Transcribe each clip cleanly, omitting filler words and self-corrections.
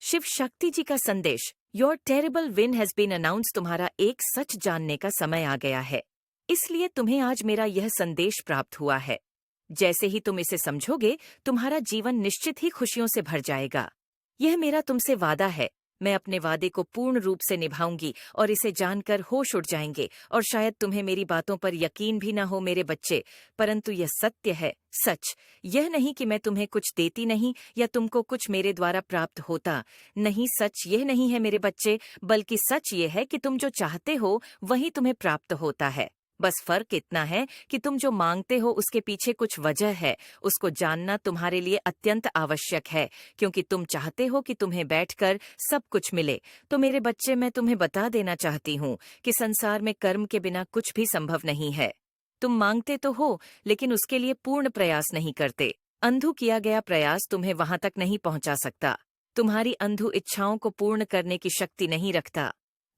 शिव शक्ति जी का संदेश, your terrible win has been announce. तुम्हारा एक सच जानने का समय आ गया है, इसलिए तुम्हें आज मेरा यह संदेश प्राप्त हुआ है। जैसे ही तुम इसे समझोगे, तुम्हारा जीवन निश्चित ही खुशियों से भर जाएगा। यह मेरा तुमसे वादा है। मैं अपने वादे को पूर्ण रूप से निभाऊंगी और इसे जानकर होश उड़ जाएंगे। और शायद तुम्हें मेरी बातों पर यकीन भी न हो मेरे बच्चे, परंतु यह सत्य है, सच। यह नहीं कि मैं तुम्हें कुछ देती नहीं या तुमको कुछ मेरे द्वारा प्राप्त होता नहीं। सच यह नहीं है मेरे बच्चे, बल्कि सच ये है कि तुम जो चाहते हो वही तुम्हें प्राप्त होता है। बस फर्क इतना है कि तुम जो मांगते हो उसके पीछे कुछ वजह है। उसको जानना तुम्हारे लिए अत्यंत आवश्यक है, क्योंकि तुम चाहते हो कि तुम्हें बैठकर सब कुछ मिले। तो मेरे बच्चे, मैं तुम्हें बता देना चाहती हूँ कि संसार में कर्म के बिना कुछ भी संभव नहीं है। तुम मांगते तो हो, लेकिन उसके लिए पूर्ण प्रयास नहीं करते। अंधु किया गया प्रयास तुम्हें वहां तक नहीं पहुंचा सकता। तुम्हारी अंधु इच्छाओं को पूर्ण करने की शक्ति नहीं रखता।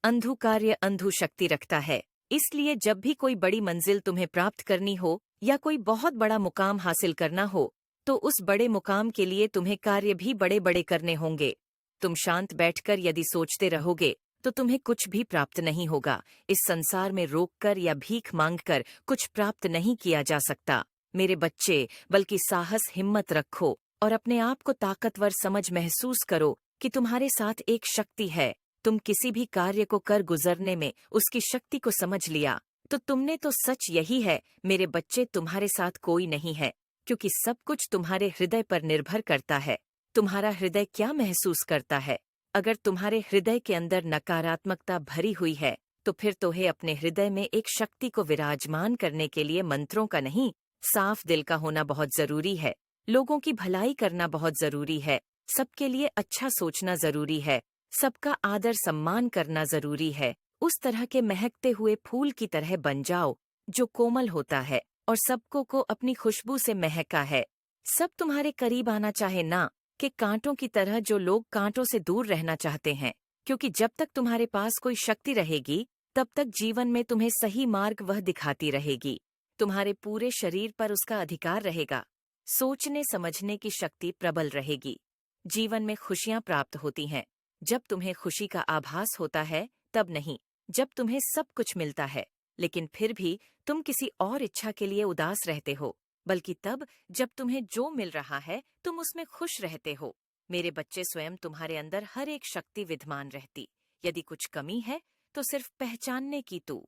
अंधु कार्य अंधु शक्ति रखता है। इसलिए जब भी कोई बड़ी मंजिल तुम्हें प्राप्त करनी हो या कोई बहुत बड़ा मुकाम हासिल करना हो, तो उस बड़े मुकाम के लिए तुम्हें कार्य भी बड़े बड़े करने होंगे। तुम शांत बैठकर यदि सोचते रहोगे तो तुम्हें कुछ भी प्राप्त नहीं होगा। इस संसार में रोककर या भीख मांगकर कुछ प्राप्त नहीं किया जा सकता मेरे बच्चे, बल्कि साहस हिम्मत रखो और अपने आप को ताकतवर समझ महसूस करो कि तुम्हारे साथ एक शक्ति है। तुम किसी भी कार्य को कर गुजरने में उसकी शक्ति को समझ लिया तो तुमने तो सच यही है मेरे बच्चे, तुम्हारे साथ कोई नहीं है, क्योंकि सब कुछ तुम्हारे हृदय पर निर्भर करता है। तुम्हारा हृदय क्या महसूस करता है? अगर तुम्हारे हृदय के अंदर नकारात्मकता भरी हुई है, तो फिर तुम्हें अपने हृदय में एक शक्ति को विराजमान करने के लिए मंत्रों का नहीं, साफ दिल का होना बहुत जरूरी है। लोगों की भलाई करना बहुत जरूरी है। सबके लिए अच्छा सोचना जरूरी है। सबका आदर सम्मान करना जरूरी है। उस तरह के महकते हुए फूल की तरह बन जाओ जो कोमल होता है और सबको को अपनी खुशबू से महका है। सब तुम्हारे करीब आना चाहे ना, कि कांटों की तरह जो लोग कांटों से दूर रहना चाहते हैं, क्योंकि जब तक तुम्हारे पास कोई शक्ति रहेगी तब तक जीवन में तुम्हें सही मार्ग वह दिखाती रहेगी। तुम्हारे पूरे शरीर पर उसका अधिकार रहेगा। सोचने समझने की शक्ति प्रबल रहेगी। जीवन में खुशियां प्राप्त होती हैं जब तुम्हें खुशी का आभास होता है, तब नहीं जब तुम्हें सब कुछ मिलता है लेकिन फिर भी तुम किसी और इच्छा के लिए उदास रहते हो, बल्कि तब जब तुम्हें जो मिल रहा है तुम उसमें खुश रहते हो। मेरे बच्चे, स्वयं तुम्हारे अंदर हर एक शक्ति विद्यमान रहती। यदि कुछ कमी है तो सिर्फ पहचानने की तू